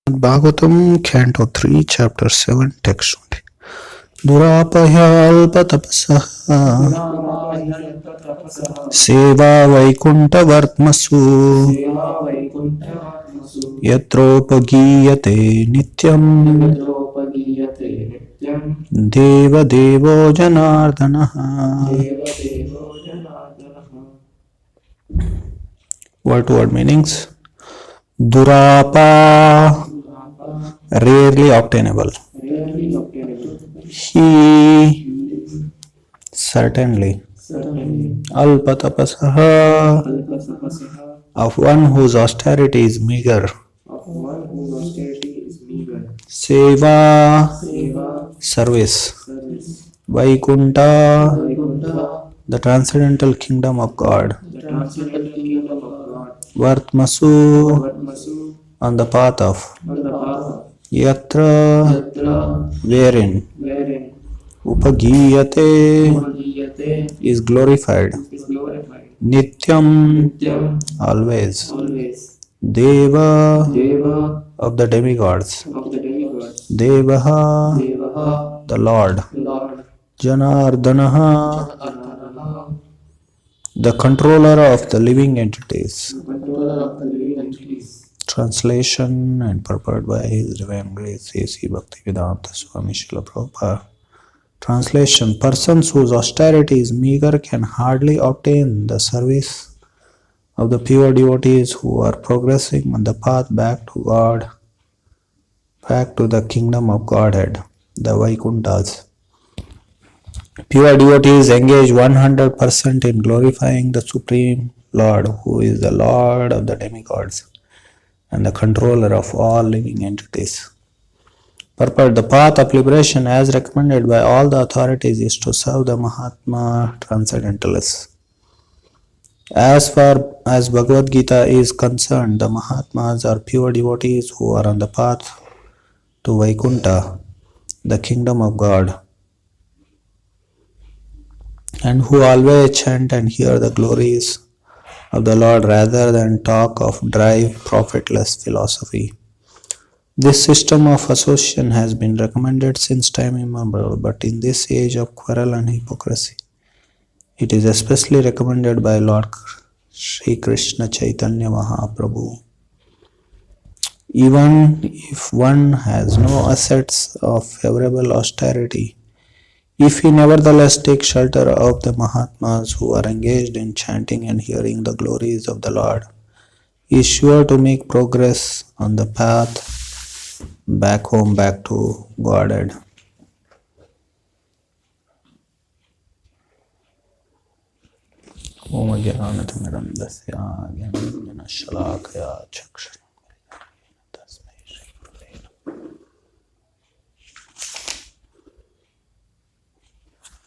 Bhagavatam, Canto 3, Chapter 7, Text 20. Durapayalpatapasah Seva Vaikuntavartmasu Yatropagiyate Nityam Deva Devo Janardanaha. Word-to-word meanings. Durapa, rarely obtainable. He, certainly. Alpatapasaha, of one whose austerity is meager. Seva, service. Vaikunta, the transcendental kingdom of God. Vartmasu, on the path of. Yatra, wherein. Upagiyate, is glorified. Nityam, always. Deva, of the demigods. Devaha, the Lord. Janardanaha, the controller of the living entities. Translation and purport by His Divine Grace A.C. Bhaktivedanta Swami Srila Prabhupada. Translation: persons whose austerity is meager can hardly obtain the service of the pure devotees who are progressing on the path back to God, back to the kingdom of Godhead, the Vaikunthas. Pure devotees engage 100% in glorifying the Supreme Lord, who is the Lord of the demigods and the controller of all living entities. Purport: the path of liberation as recommended by all the authorities is to serve the Mahatma Transcendentalists. As far as Bhagavad Gita is concerned, the Mahatmas are pure devotees who are on the path to Vaikuntha, the kingdom of God, and who always chant and hear the glories of the Lord rather than talk of dry, profitless philosophy. This system of association has been recommended since time immemorial, but in this age of quarrel and hypocrisy, it is especially recommended by Lord Sri Krishna Chaitanya Mahaprabhu. Even if one has no assets of favorable austerity, if he nevertheless takes shelter of the Mahatmas who are engaged in chanting and hearing the glories of the Lord, he is sure to make progress on the path back home, back to Godhead. Om Jnanatimirandasya Jnanashalakaya Chakshara Tasmai Shri Gurave Namaः.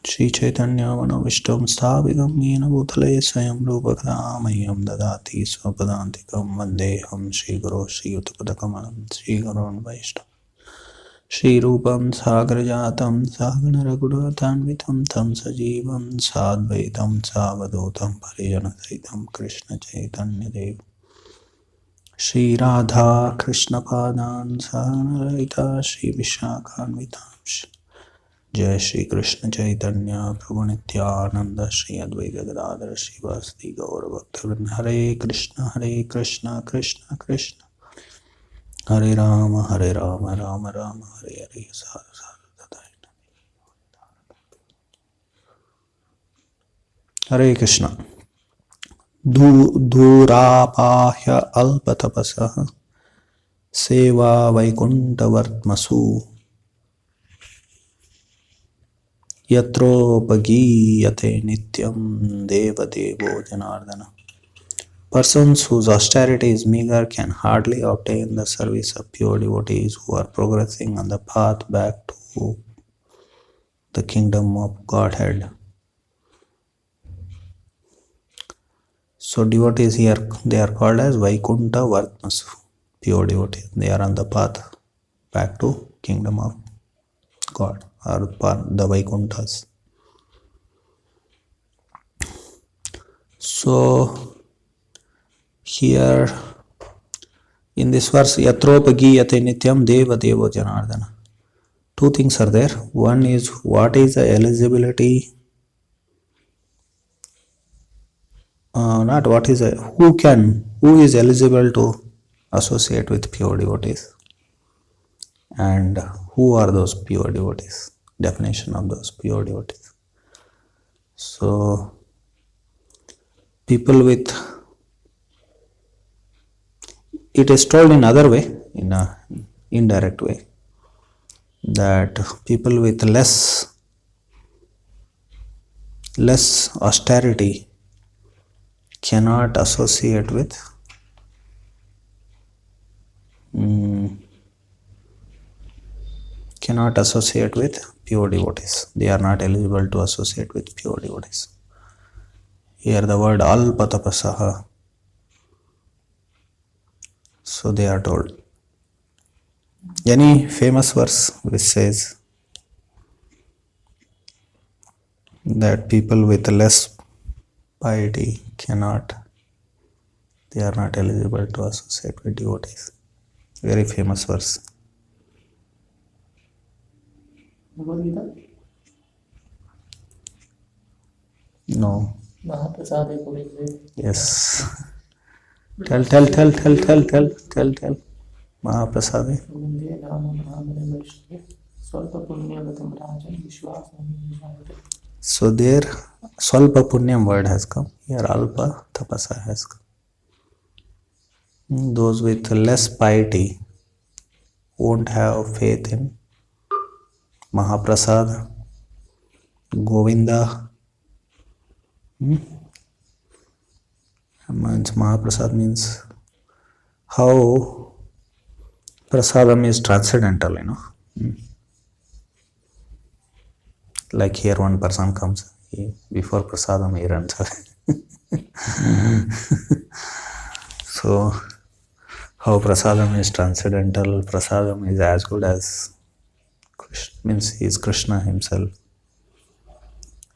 Shri Chaitanya Manavishtam Sthavitam Yena Bhutale Swayam Rupakada Mayam Dadati Swapadantikam Vandeham Shri Guru Shri Utpadakamalam Shri Gurun Vaishtam Shri Rupam Sagrajatam Sagana Raghunatanvitam Tam Sajivam Sadvaitam Savadotam Parijanasaitam Krishna Chaitanya Dev Shri Radha Krishna Padan Sagana Raita Shri Vishakhanvitam Jai Shri Krishna Chaitanya Prabhu Nityananda Shri Advaita Gadadhara Shri Vasadi Gaura Bhaktivinoda Hare Krishna Krishna Krishna Hare Rama Rama Rama Hare Hare Sadhu Hare Krishna. Durapahya alpatapasah Seva Vaikuntavartmasu Yatropagiyate Nityam Deva Devo Janardana. Persons whose austerity is meager can hardly obtain the service of pure devotees who are progressing on the path back to the kingdom of Godhead. So devotees here, they are called as Vaikunta Vartmasu, pure devotees. They are on the path back to kingdom of God, or the Vaikunthas. So here In this verse, Yatropagiyate Nityam Deva Devo Janardana. Two things are there. One is what is the eligibility, not what is who is eligible to associate with pure devotees, and who are those pure devotees, definition of those pure devotees. So people with, it is told in other way, in a indirect way, that people with less austerity cannot associate with pure devotees. They are not eligible to associate with pure devotees. Here the word alpatapasaha. So they are told. Any famous verse which says that people with less piety they are not eligible to associate with devotees. Very famous verse. Bhagavad Gita? No. Mahaprasade Puri. Yes. Tell. Mahaprasade. So there, Swalpa Punyam word has come. Here Alpa Tapasa has come. Those with less piety won't have faith in Mahaprasad, Govinda. Mahaprasad means how prasadam is transcendental, Like here one person comes, before prasadam he runs away. So how prasadam is transcendental, prasadam is as good as Krishna, means he is Krishna himself.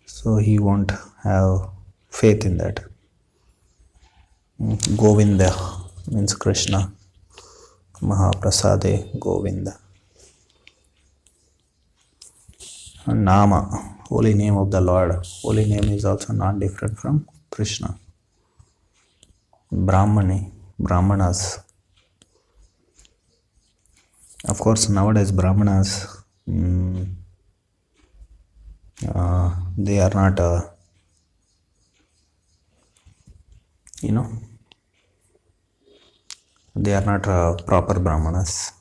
So he won't have faith in that. Govinda means Krishna. Mahaprasade Govinda. Nama, holy name of the Lord. Holy name is also not different from Krishna. Brahmanas. Of course, nowadays Brahmanas, they are not, they are not proper Brahmanas.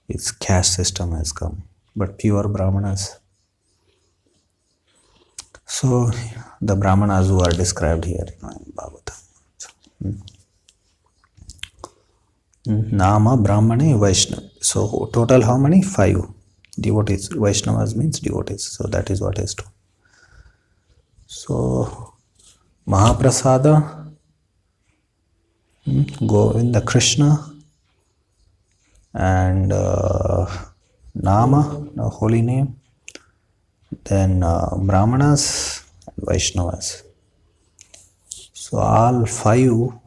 Its caste system has come. But pure Brahmanas. So the Brahmanas who are described here in Bhagavatam. Nama, Brahmane, Vaishnava. So total how many? 5 devotees. Vaishnavas means devotees. So that is what is true. So Mahaprasada, Govinda Krishna, and Nama, the holy name, then Brahmanas and Vaishnavas. So all 5,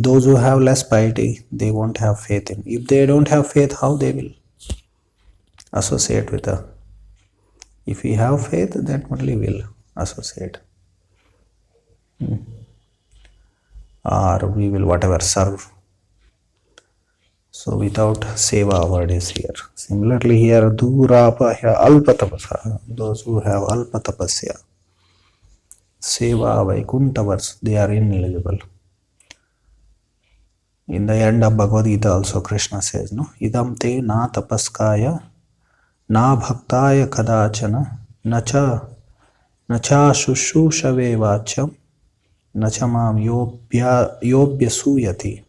those who have less piety, they won't have faith in. If they don't have faith, how they will associate with her? If we have faith, then only will associate. Or we will whatever serve. So without seva word is here. Similarly here, durapahya alpatapasya. Those who have alpatapasya. Seva Vaikuntha verse, they are ineligible. In the end of Bhagavad Gita also Krishna says, no, idam te na tapaskaya na bhaktaya kadachana nacha shushushave vacham nacha mam yobhya suyati.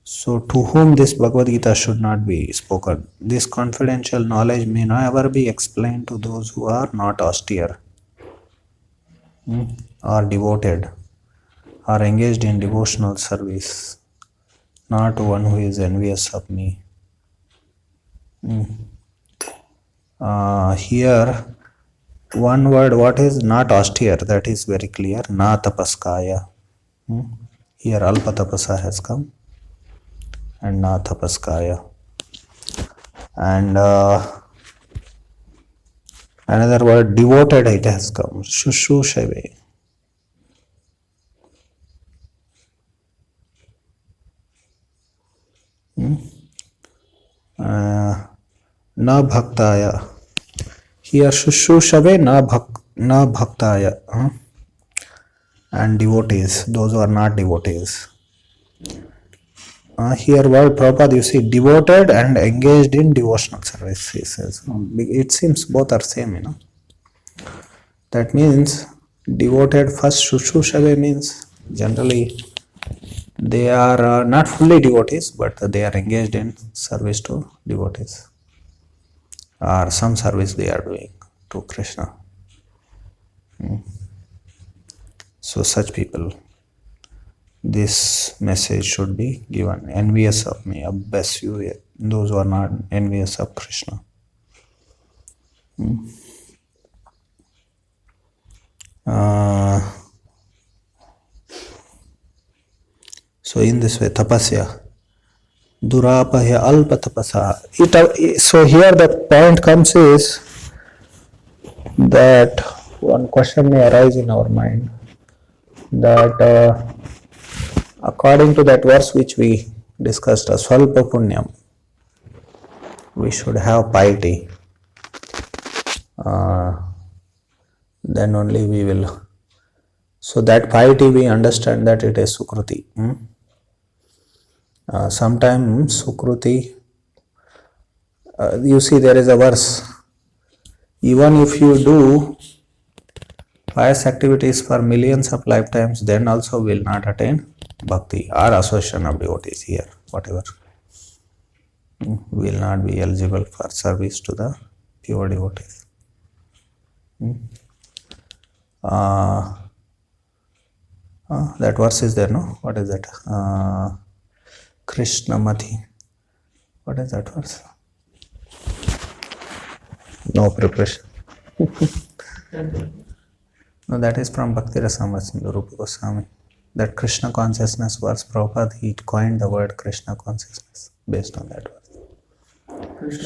So to whom this Bhagavad Gita should not be spoken. This confidential knowledge may never be explained to those who are not austere, are devoted, are engaged in devotional service, not one who is envious of me. Here, one word, what is not austere, that is very clear, na tapaskaya. Here alpa tapasa has come and na tapaskaya. And another word, devoted, it has come, shushushave. Na bhaktaya. Here shushushave na bhaktaya. And devotees, those who are not devotees. Here word Prabhupada, you see, devoted and engaged in devotional service, he says. It seems both are same, you know. That means devoted, first shushushave means generally they are not fully devotees, but they are engaged in service to devotees. Or some service they are doing to Krishna. So such people, this message should be given. Envious of me, abhas you, those who are not envious of Krishna. So in this way, tapasya, durapahya alpa tapasa. So here the point comes is that one question may arise in our mind, that according to that verse which we discussed, swalpa punyam, we should have piety. Then only we will. So that piety, we understand that it is sukruti. Sometimes sukruti, you see there is a verse, even if you do pious activities for millions of lifetimes, then also will not attain bhakti or association of devotees here, whatever. Will not be eligible for service to the pure devotees. That verse is there, no? What is that? Krishna Mati. What is that verse? No preparation. No, that is from Bhakti Rasamrita Sindhu, Rupa Goswami. That Krishna consciousness verse, Prabhupada, he coined the word Krishna consciousness based on that verse.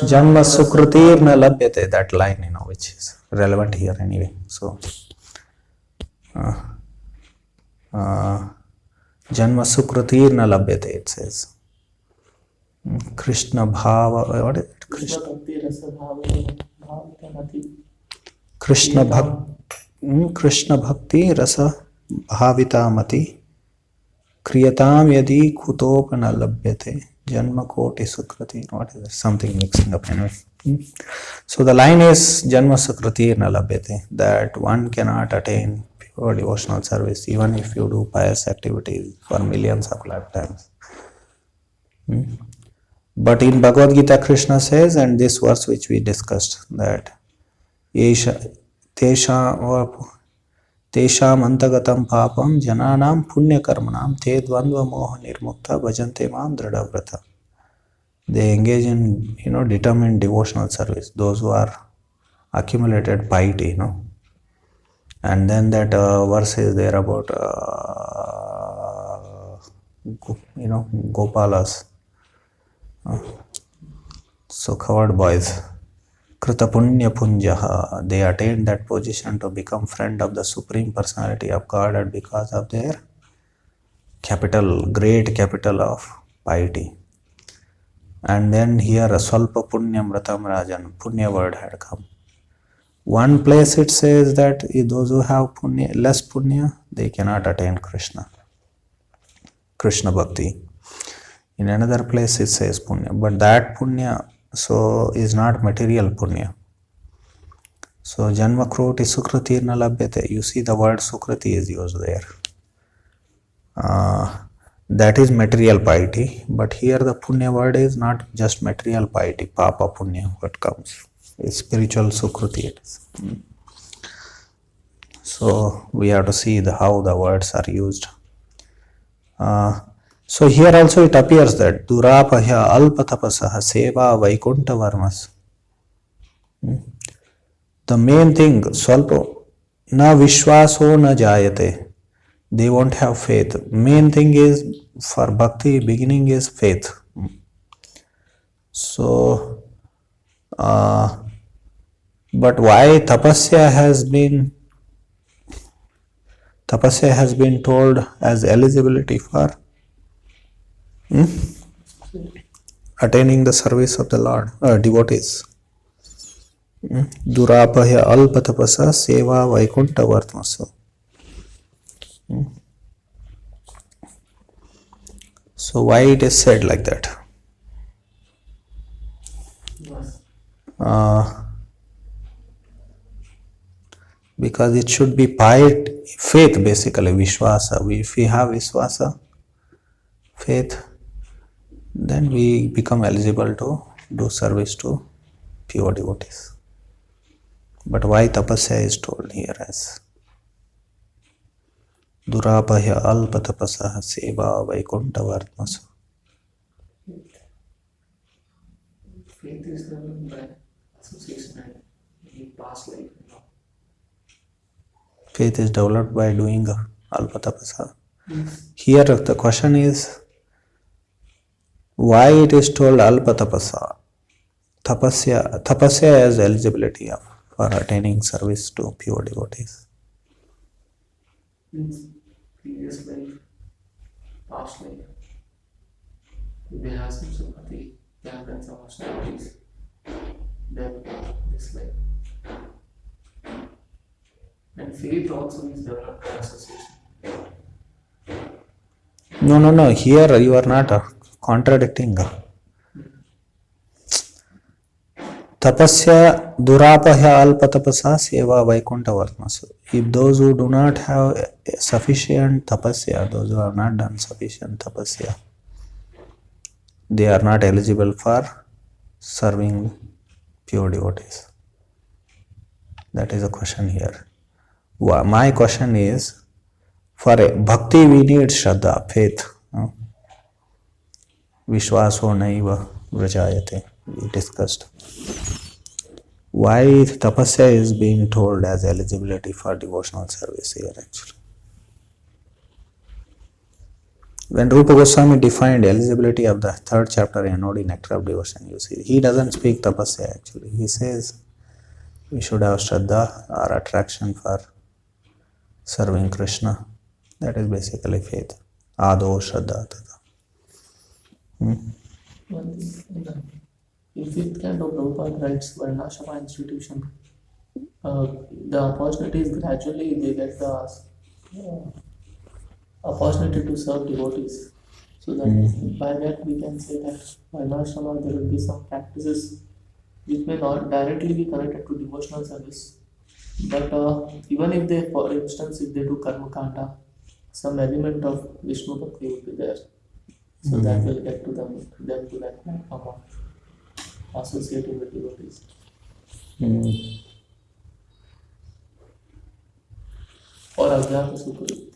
Janma sukrutir na labhyate, that line, you know, which is relevant here anyway. So, Janma sukrutir na labhyate, it says. Krishna bhava, what is it? Krishna bhakti rasa bhavita mati kriyatam yadi kutopana labhyate janma koti sukrati. What is it? Something mixing up anyway. So the line is janma sukrati na labhyate, that one cannot attain pure devotional service even if you do pious activities for millions of lifetimes. But in Bhagavad Gita, Krishna says, and this verse which we discussed, that Tesham antagatam papam jananam punya karmanam te dvandva moha nirmukta bhajante mam dradavrata. They engage in, determined devotional service, those who are accumulated piety, And then that verse is there about, Gopalas. So covered boys. Krita punya punjaha. They attained that position to become friend of the Supreme Personality of Godhead because of their great capital of piety. And then here Swalpa Punyam Ratam Rajan, Punya word had come. One place it says that those who have punya, less punya, they cannot attain Krishna Bhakti. In another place it says punya, but that punya is not material punya. So janma kroti sukriti na labhyate. You see the word sukriti is used there. That is material piety, but here the punya word is not just material piety, papa punya, what comes. It's spiritual sukriti it is. So we have to see how the words are used. So here also it appears that durapahya alpatapasaha seva vaikunta varmas. The main thing, swalpo na vishwaso na jayate. they won't have faith. Main thing is for bhakti, beginning is faith. So, but why tapasya has been told as eligibility for attaining the service of the Lord, devotees. Durapahya alpa tapasa seva vaikunta vartmasa. So why it is said like that? Because it should be faith, basically vishwasa. If we have vishwasa, faith, then we become eligible to do service to pure devotees. But why tapasya is told here as Durapahya alpa tapasah seva vaikunta vartmasa. Faith is developed by association and in past life. Faith is developed by doing alpa tapasah. Yes. Here the question is, why it is told alpa tapasah? Tapasya as eligibility for attaining service to pure devotees. Means previous life, past life. They have some sympathy, they have done some austerities. Then this life. And faith also is developed by association. No. Here you are not contradicting. Tapasya durapahya alpa tapasa seva vaikunta vartmasa. If those who do not have sufficient tapasya, those who have not done sufficient tapasya, they are not eligible for serving pure devotees. That is the question here. My question is, for a bhakti we need shraddha, faith. Vishwaso naiva vrajayate, we discussed. Why tapasya is being told as eligibility for devotional service here actually? When Rupa Goswami defined eligibility of the 3rd chapter NOD Nectar of Devotion, you see, he doesn't speak tapasya actually. He says we should have shraddha or attraction for serving Krishna. That is basically faith. Ado shraddha tata. One thing, in 5th canto, Prabhupada writes Varnashrama institution. The opportunities gradually they get the opportunity to serve devotees. So that by that we can say that Varnashrama there will be some practices which may not directly be connected to devotional service. But even if they, for instance, if they do karma kanda, some element of Vishnu Bhakti will be there. So that will get to them to that platform of associating with devotees. Or Ajnata Sukruti.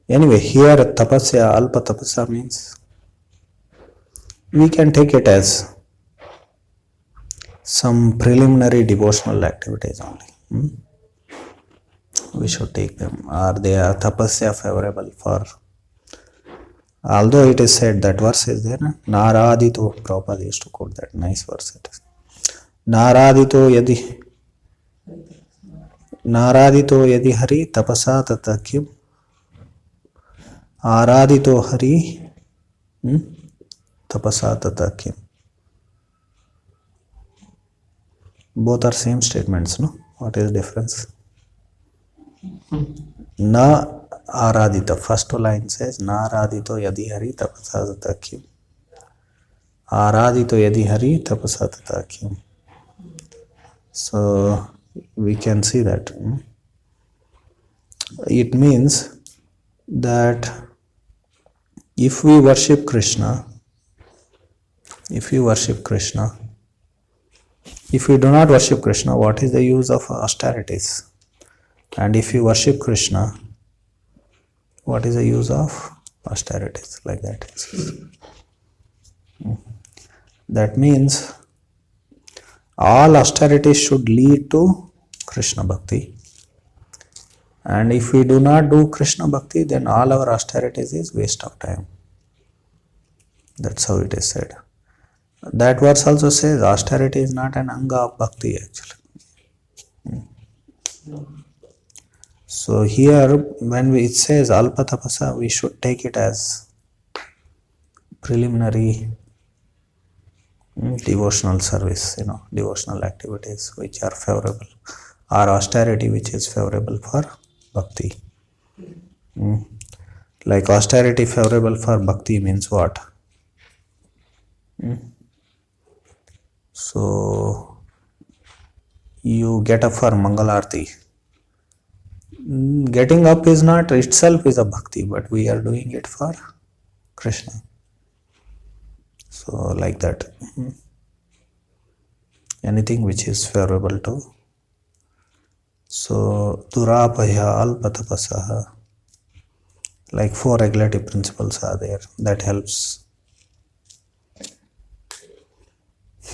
Anyway, here tapasya, alpa tapasya means we can take it as some preliminary devotional activities only. We should take them. Are they tapasya favorable for? Although it is said, that verse is there, Naradito, Prabhupada used to quote that nice verse. It is Naradito yadi hari tapasa tata kim Aradito hari tapasa tata kim. Both are same statements, no? What is the difference? Na aradita. First line says Na aradito yadi hari tapasa tata kim. Aradito yadi hari tapasa tata kim. So we can see that it means that if we worship Krishna, if we do not worship Krishna, what is the use of austerities? And if you worship Krishna, what is the use of austerities? Like that. That means all austerities should lead to Krishna Bhakti. And if we do not do Krishna Bhakti, then all our austerities is waste of time. That's how it is said. That verse also says austerity is not an anga of bhakti actually. So here when it says alpa tapasa, we should take it as preliminary devotional service, devotional activities which are favorable, or austerity which is favorable for bhakti. Like austerity favorable for bhakti means what? So you get up for Mangalarti. Getting up is not itself is a bhakti, but we are doing it for Krishna. So like that. Anything which is favorable to. So durapaya alpatapasaha. Like 4 regulative principles are there. That helps.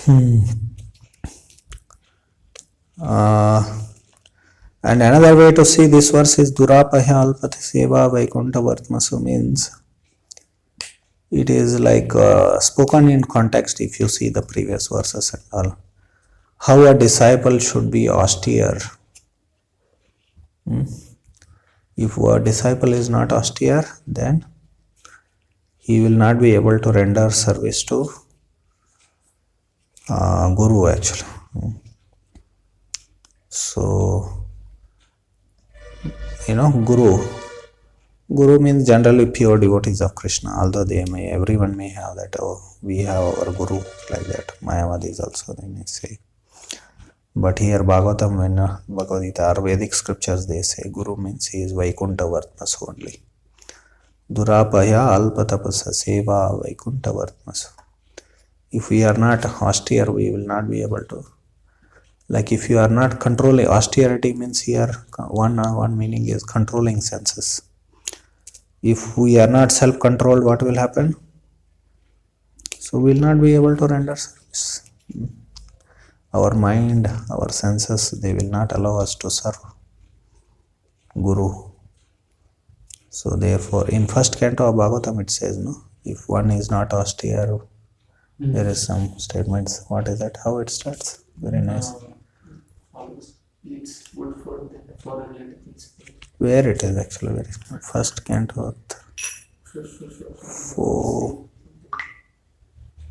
And another way to see this verse is durapaya alpati seva vaikunta vartmasu, means it is like spoken in context. If you see the previous verses and all, how a disciple should be austere. If a disciple is not austere, then he will not be able to render service to Guru actually. So, Guru means generally pure devotees of Krishna, although everyone may have that, we have our Guru, like that. Mayavadis also they may say. But here Bhagavatam, when Bhagavad Gita or Vedic scriptures, they say Guru means he is Vaikunta Vartmasu only. Durapaya alpatapasa seva Vaikunta Vartmasu. If we are not austere, we will not be able to. Like if you are not controlling, austerity means here one meaning is controlling senses. If we are not self-controlled, what will happen? So we will not be able to render service. Our mind, our senses, they will not allow us to serve Guru. So therefore, in first canto of Bhagavatam it says, if one is not austere, there is some statements. What is that? How it starts? Very nice. It's good for related things. Where it is actually very small. First canto.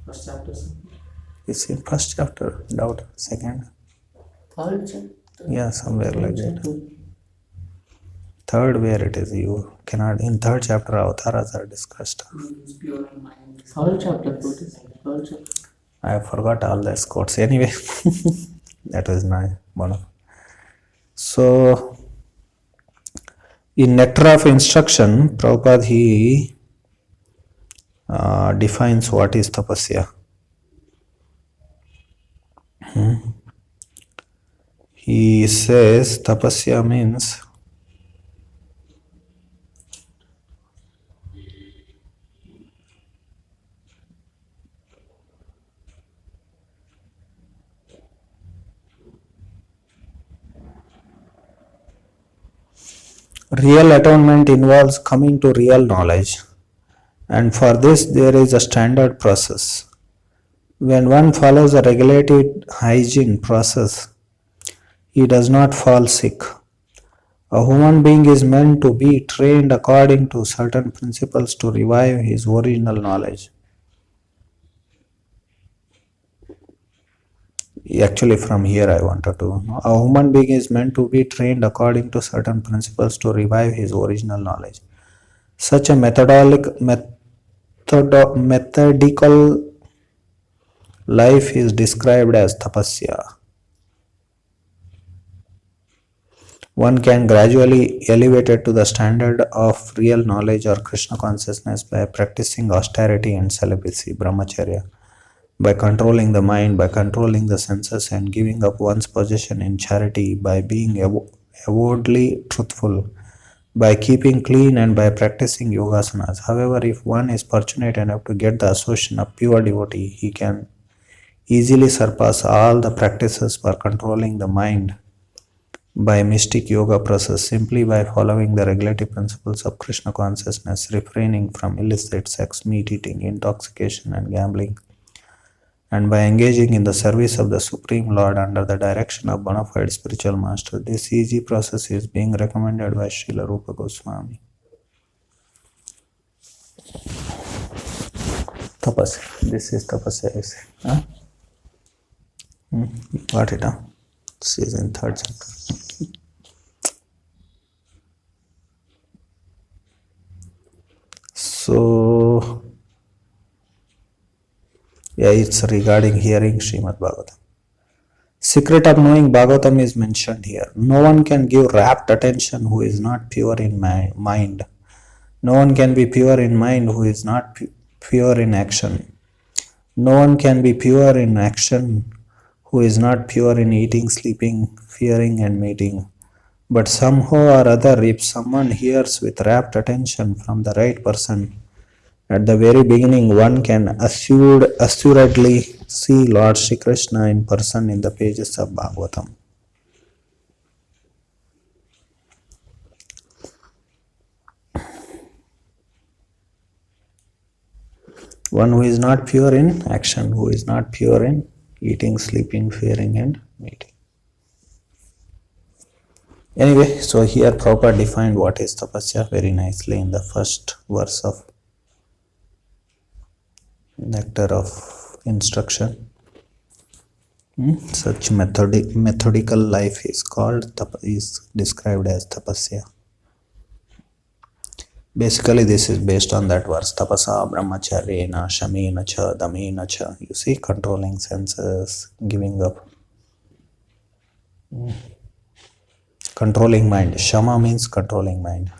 First chapter. It's in first chapter, doubt. Second. Third chapter. Yeah, somewhere like that. Third, where it is, you cannot. In third chapter, avatars are discussed. Pure mind. Third chapter. Third chapter. I forgot all the quotes. Anyway, that was nice. So, in Nectar of Instruction, Prabhupada, he defines what is tapasya. He says tapasya means real atonement involves coming to real knowledge, and for this there is a standard process. When one follows a regulated hygiene process, he does not fall sick. A human being is meant to be trained according to certain principles to revive his original knowledge. Actually, from here I wanted to know. A human being is meant to be trained according to certain principles to revive his original knowledge. Such a methodical life is described as tapasya. One can gradually elevate it to the standard of real knowledge or Krishna consciousness by practicing austerity and celibacy, brahmacharya, by controlling the mind, by controlling the senses, and giving up one's possession in charity, by being avowedly truthful, by keeping clean, and by practicing yogasanas. However, if one is fortunate enough to get the association of pure devotee, he can easily surpass all the practices for controlling the mind by mystic yoga process simply by following the regulative principles of Krishna consciousness, refraining from illicit sex, meat eating, intoxication, and gambling, and by engaging in the service of the Supreme Lord under the direction of bona fide spiritual master. This easy process is being recommended by Srila Rupa Goswami. Tapasya. This is tapasya, you see. Huh? Got it, huh? This is in third chapter. So, yeah, it's regarding hearing Srimad Bhagavatam. Secret of knowing Bhagavatam is mentioned here. No one can give rapt attention who is not pure in mind. No one can be pure in mind who is not pure in action. No one can be pure in action who is not pure in eating, sleeping, fearing, and mating. But somehow or other, if someone hears with rapt attention from the right person, at the very beginning, one can assuredly see Lord Shri Krishna in person in the pages of Bhagavatam. One who is not pure in action, who is not pure in eating, sleeping, fearing, and mating. Anyway, so here Prabhupada defined what is tapasya very nicely in the first verse of Nectar of Instruction. Such methodical life is described as tapasya. Basically, this is based on that verse, tapasa brahmacharyena shamena cha damena cha. You see, controlling senses, giving up. Controlling mind. Shama means controlling mind.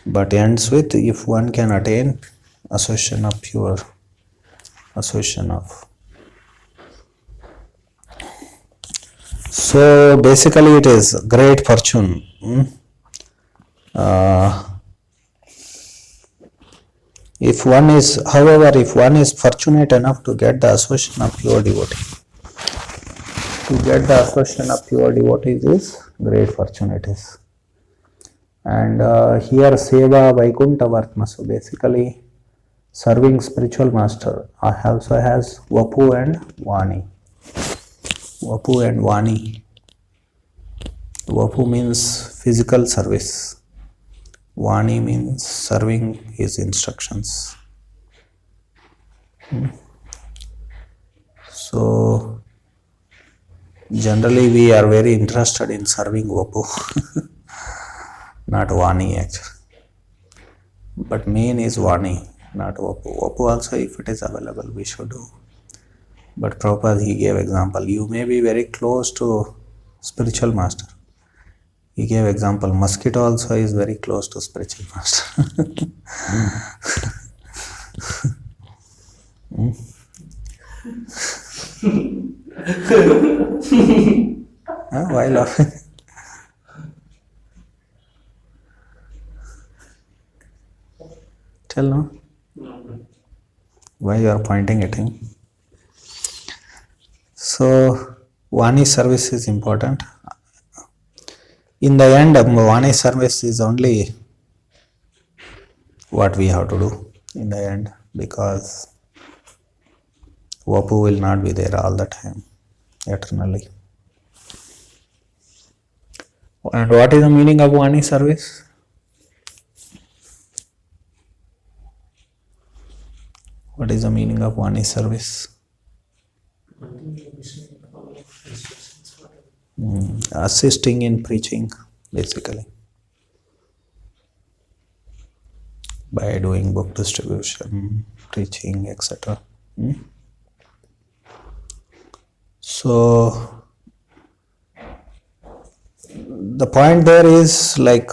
But ends with, if one can attain association of pure, association of. So basically it is great fortune. If one is fortunate enough to get the association of pure devotee, to get the association of pure devotees is great fortune it is. And here Seva Vaikuntha Vartma, so basically serving spiritual master also has Vapu and Vani. Vapu and Vani. Vapu means physical service. Vani means serving his instructions. So generally we are very interested in serving Vapu. Not Vani actually. But main is Vani, not Vapu. Vapu also, if it is available, we should do. But Prabhupada, he gave example. You may be very close to spiritual master. He gave example. Mosquito also is very close to spiritual master. Why laughing? Tell no. Why you are pointing at him? So Vani service is important. In the end, Vani service is only what we have to do in the end, because Vapu will not be there all the time, eternally. And what is the meaning of Vani service? What is the meaning of Vani service? Assisting in preaching, basically, by doing book distribution, preaching, etc. So the point there is, like,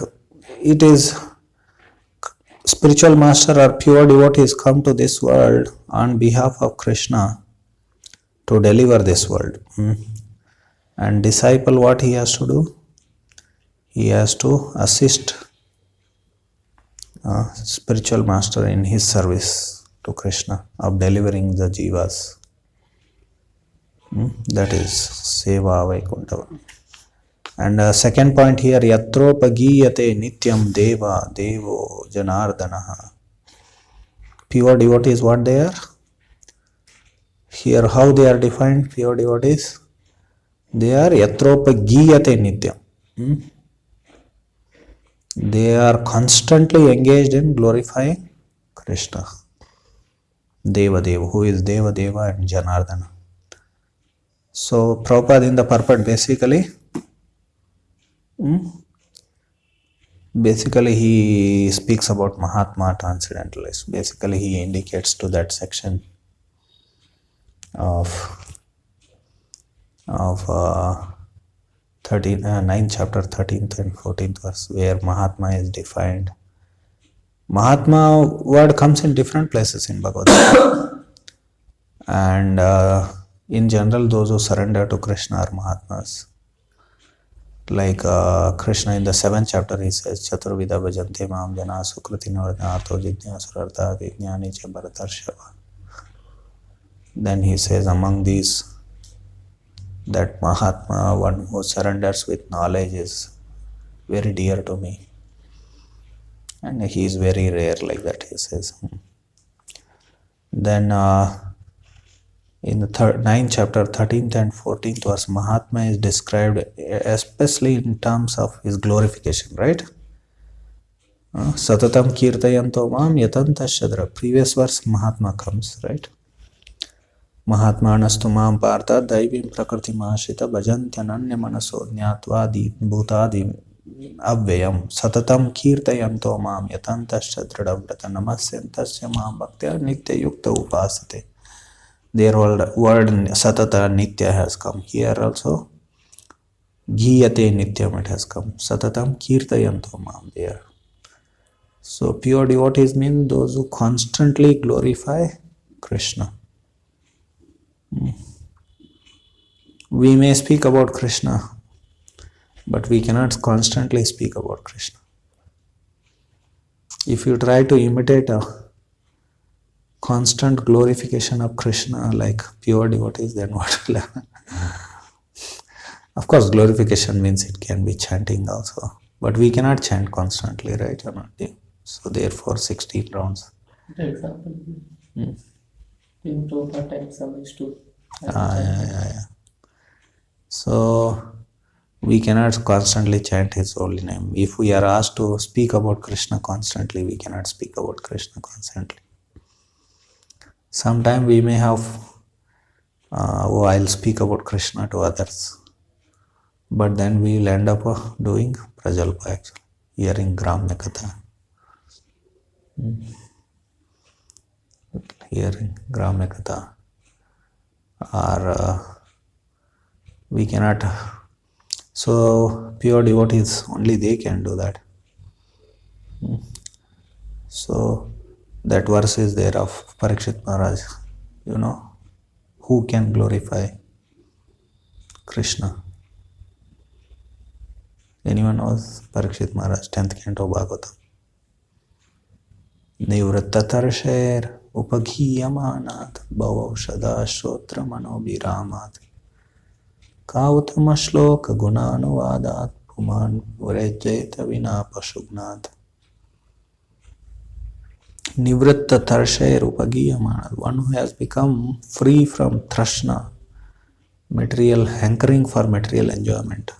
it is spiritual master or pure devotees come to this world on behalf of Krishna to deliver this world. And disciple, what he has to do? He has to assist spiritual master in his service to Krishna of delivering the jivas. That is Seva Vaikuntava. And second point here, Yatropagiyate Nityam Deva Devo Janardanaha. Pure devotees, what they are? Here, how they are defined, pure devotees? They are Yatropagiyate Nityam. They are constantly engaged in glorifying Krishna. Deva Deva, who is Deva Deva and Janardana. So, Prabhupada in the purport basically he speaks about Mahatma Transcendentalist. Basically he indicates to that section of 9th chapter 13th and 14th verse where Mahatma is defined. Mahatma word comes in different places in Bhagavad Gita. And in general those who surrender to Krishna are Mahatmas. Like Krishna in the 7th chapter he says, Chaturvida bhajante mam jana sukriti navadnato jidnyasurartha vijnani cha bharatarshava. Then he says, among these, that Mahatma, one who surrenders with knowledge, is very dear to me. And he is very rare, like that he says. Then in the 9th chapter, 13th and 14th verse, Mahatma is described especially in terms of his glorification, right? Satatam kirtayanto mam yatanta shadra. Previous verse, Mahatma comes, right? Mahatmanastu mam partha daivim prakriti mahashita bhajantyανanya manaso jnatva bhutadi avyayam satatam kirtayanto mam yatantasya dridhavrata namasyantasya mam bhaktya nitya yukta upasate. Their word satata nitya has come. Here also giyate nityam it has come. Satatam kirtayanto mam there. So pure devotees mean those who constantly glorify Krishna. We may speak about Krishna, but we cannot constantly speak about Krishna. If you try to imitate a constant glorification of Krishna like pure devotees, then what will happen? Of course, glorification means it can be chanting also, but we cannot chant constantly, right? So therefore 16 rounds. For example, in Prabhupada times some used to Yeah. So we cannot constantly chant his holy name. If we are asked to speak about Krishna constantly, we cannot speak about Krishna constantly. Sometime we may have, I'll speak about Krishna to others, but then we will end up doing Prajalpa actually, hearing Gramya Katha. Hearing Gramya Katha. Or we cannot. So pure devotees, only they can do that. So that verse is there of Parikshit Maharaj. You know, who can glorify Krishna? Anyone knows Parikshit Maharaj, 10th canto Bhagavatam? Nivrattatarasher upaghiyamanat bhavaushada shrotra manobhiramat kautama gunanuvadat puman vrejeta vina pashugnat. Nivrattatarasher upaghiyamanat, one who has become free from trashna, material hankering for material enjoyment.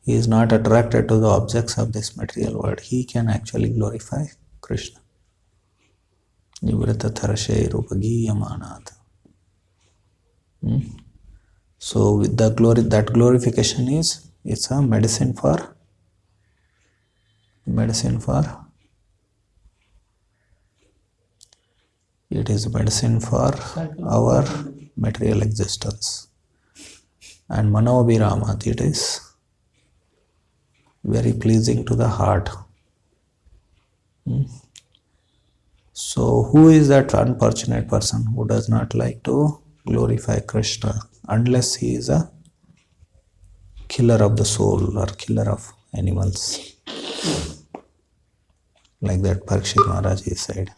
He is not attracted to the objects of this material world. He can actually glorify Krishna. Nivrattatarasher upaghiyamanat. So with the glory, that glorification is, it's a medicine for it is medicine for our material existence. And manobhiramat, it is very pleasing to the heart. So who is that unfortunate person who does not like to glorify Krishna unless he is a killer of the soul or killer of animals? Like that Parikshit Maharaj said.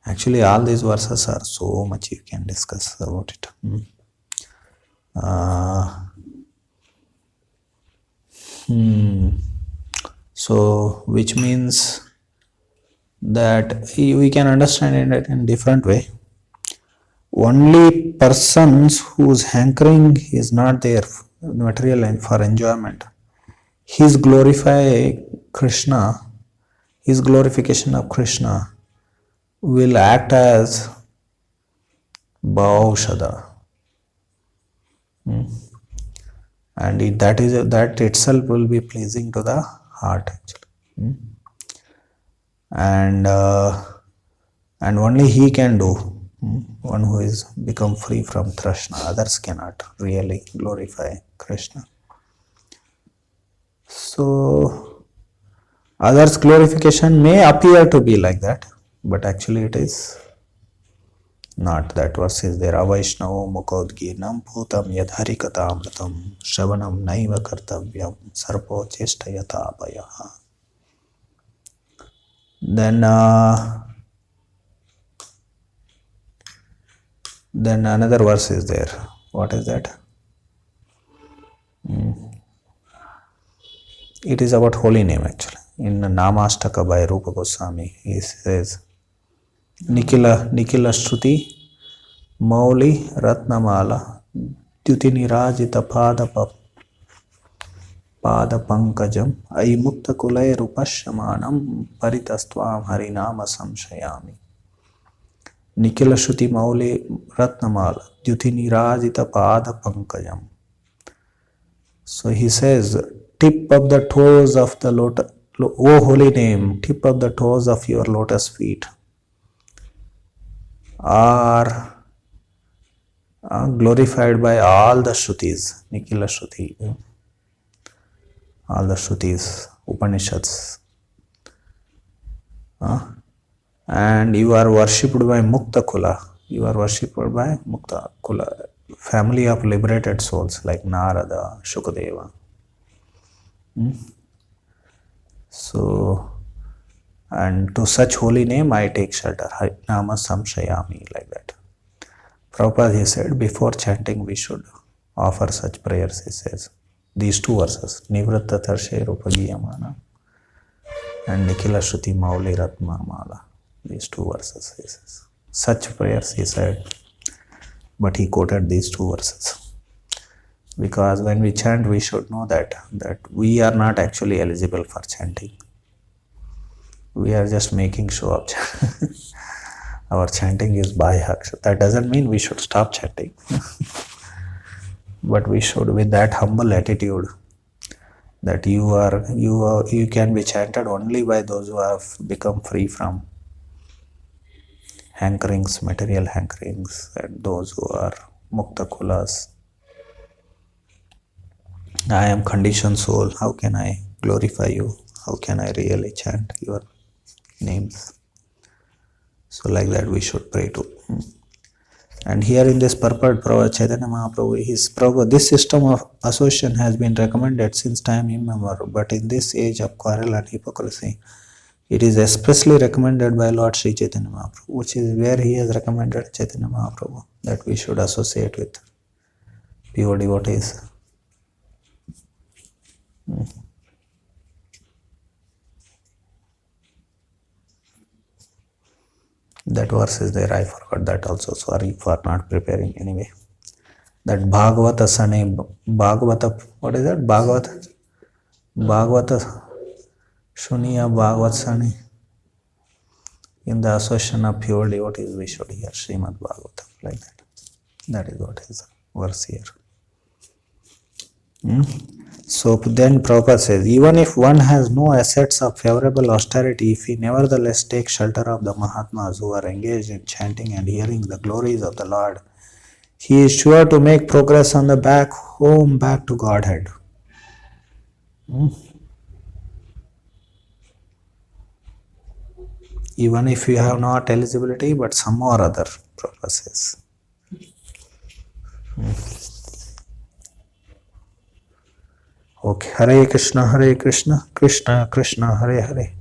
Actually, all these verses are so much you can discuss about it. Uh, So, which means that we can understand it in different way. Only persons whose hankering is not there material and for enjoyment, his glorify Krishna, his glorification of Krishna will act as Bhaushada. And that itself will be pleasing to the heart actually. And only he can do, one who is become free from Trishna. Others cannot really glorify Krishna. So others glorification may appear to be like that, but actually it is not. That verse is there. Avaishnavo mukodginam bhutam yadharikatamritam shravanam naiva kartavyam sarpo chestayata abhayaha. Then another verse is there. What is that? It is about holy name actually. In Namastaka by Rupa Goswami, he says, Nikila Shruti Mauli Ratnamala Dyuti Nirajita Pada Pankajam Aimukta Kulay Rupashamanam Paritastvam Harinama Samshayami. Nikila Shruti Mauli Ratnamala Dyuti Nirajita Pada Pankajam. So he says, tip of the toes of the lotus, O holy name, tip of the toes of your lotus feet are glorified by all the Shrutis, Nikila Shruti, all the Shrutis, Upanishads. And you are worshipped by Mukta Kula. You are worshipped by Mukta Kula, family of liberated souls like Narada, Shukadeva. So, and to such holy name I take shelter. Nama Samshayami, like that. Prabhupada, he said, before chanting we should offer such prayers, he says. These two verses, Nivratta Tarshe Rupagiyamana and Nikila Shruti Mauli Ratmamala. These two verses, he says. Such prayers, he said. But he quoted these two verses. Because when we chant, we should know that we are not actually eligible for chanting. We are just making show of our chanting is Bhayaksh. That doesn't mean we should stop chanting. But we should, with that humble attitude, that you can be chanted only by those who have become free from hankerings, material hankerings, and those who are Mukta Kulas. I am conditioned soul. How can I glorify you? How can I really chant your names? So like that we should pray too. And here in this purport, Chaitanya Mahaprabhu, this system of association has been recommended since time immemorial, but in this age of quarrel and hypocrisy, it is expressly recommended by Lord Sri Chaitanya Mahaprabhu, which is where he has recommended Chaitanya Mahaprabhu, that we should associate with pure devotees. That verse is there, I forgot that also, sorry for not preparing anyway. That Bhagavata Sane, Bhagavata, what is that? Bhagavata Shuniya Bhagavat Sane. In the association of pure devotees, we should hear Srimad Bhagavatam, like that. That is what is the verse here. So then Prabhupada says, even if one has no assets of favorable austerity, if he nevertheless takes shelter of the Mahatmas who are engaged in chanting and hearing the glories of the Lord, he is sure to make progress on the back to Godhead. Even if you have not eligibility, but some or other, Prabhupada says. Okay, Hare Krishna, Krishna Krishna, Hare Hare,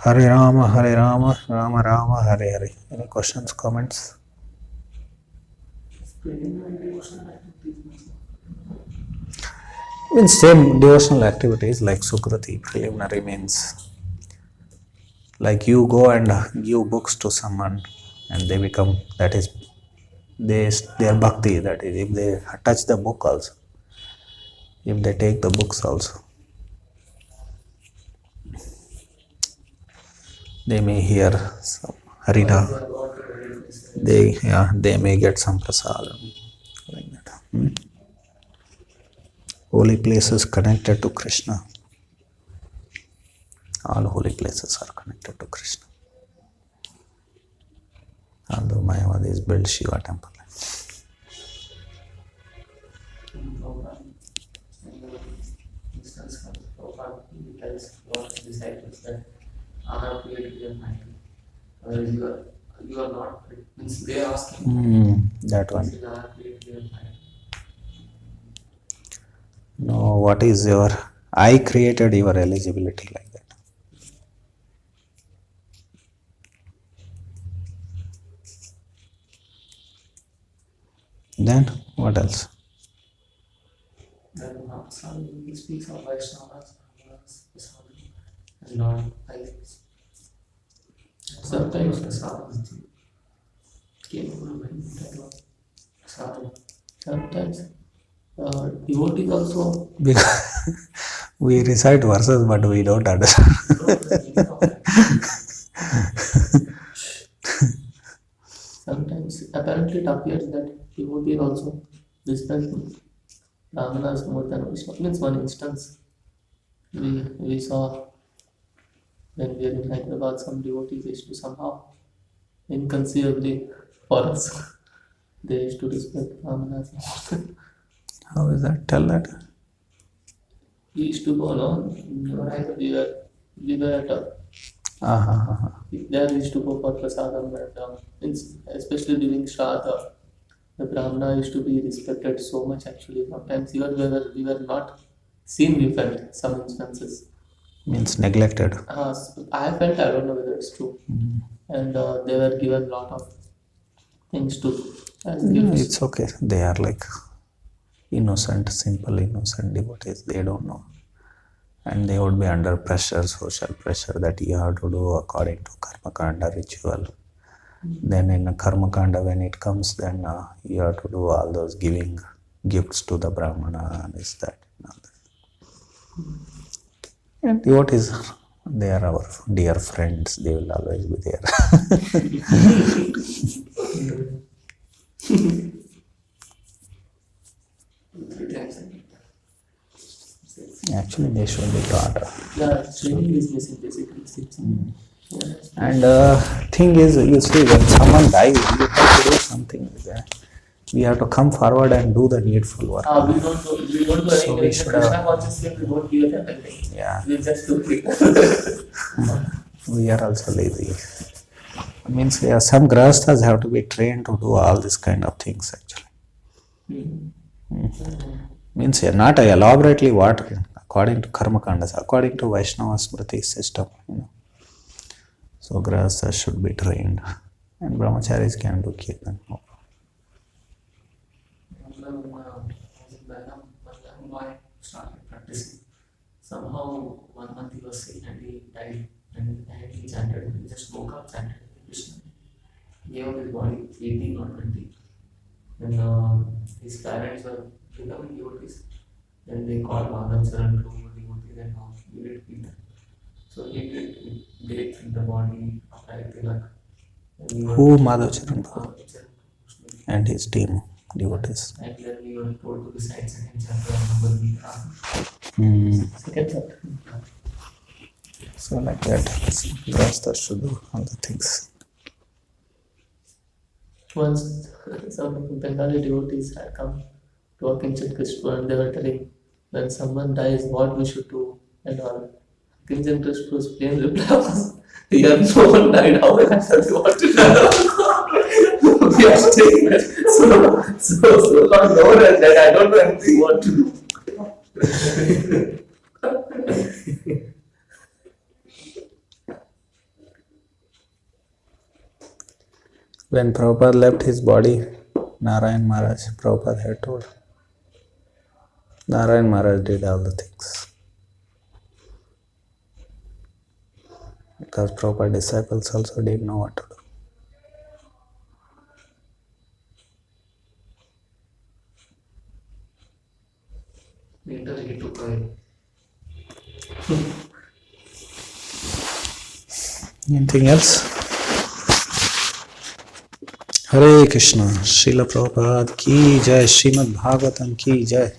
Hare Rama, Rama Rama, Hare Hare. Any questions, comments? Means same devotional activities like Sukriti, preliminary means like you go and give books to someone and they become, that is their bhakti, that is if they touch the book also, if they take the books also, they may hear some harina, they may get some prasadam like that. Holy places connected to Krishna. All holy places are connected to Krishna. Although Mayavadis built Shiva temple. Instance comes, Prabhupada tells Lord disciples that I have created your mind. Whereas you are not, means they are asking, That one. I have created your mind. No, what is your, I created your eligibility like that. Then what else? Then he speaks of Vaishnavas, Brahmanas, Prasadam, and non-Vaishnavas. Sometimes Prasadam came over when that was Prasadam. Sometimes devotees also. Because we recite verses but we don't understand. Sometimes apparently it appears that devotees also respect Brahmanas more than Vaishnavas. Means one instance we saw when we were in Hyderabad, some devotees used to somehow inconceivably for us they used to respect Brahmanas. How is that? Tell that. We used to go no, we were at a there we used to go for prasadam and especially during Shraddha, the Brahmana used to be respected so much actually. Sometimes even we were not seen, we felt some instances. Means neglected. I felt, I don't know whether it's true. And they were given a lot of things to as gifts. It's okay. They are like innocent, simple, innocent devotees. They don't know. And they would be under pressure, social pressure that you have to do according to Karma Kanda ritual. Then in Karma Kanda, when it comes, then you have to do all those giving gifts to the Brahmana and this, that, and all that. And devotees, they are our dear friends. They will always be there. Actually, they should be taught. Yeah, training is missing basically. And thing is, you see, when someone dies, you have to do something. We have to come forward and do the needful work. We don't do So we anything. should Krishna consciously we don't give anything. Yeah, We just do it. we are also lazy. Means some grahasthas have to be trained to do all these kind of things actually. Means not elaborately what, according to Karma Kandas, according to Vaishnava Smriti system. So grahasthas should be trained and brahmacharis can do kirtan. I started practicing. Somehow 1 month he was sick and he died and he chanted. He just woke up, chanted Krishna. Gave up his body 18 or 20. Then his parents were becoming devotees. Then they called Madhav Charan to devotees and he did Kirtan. So he did bathe in the body of Tilak. Who? Madhav Charan and his team, devotees. And then we were told to recite second chapter of Bhagavad Gita. Second chapter. So like that, grahasthas should do all the things. Once some Bengali devotees had come to a Kinchat Krishna and they were telling when someone dies what we should do and all. Kinchat Krishna's plain reply was, here no one died, how will I tell you what to do? We are staying there. So long known as that I don't know anything what to do. When Prabhupada left his body, Narayan Maharaj, Prabhupada had told, Narayan Maharaj did all the things. Because Prabhupada disciples also didn't know what to do. Later he took away. Anything else? Hare Krishna, Srila Prabhupada ki jai, Srimad Bhagavatam ki jai.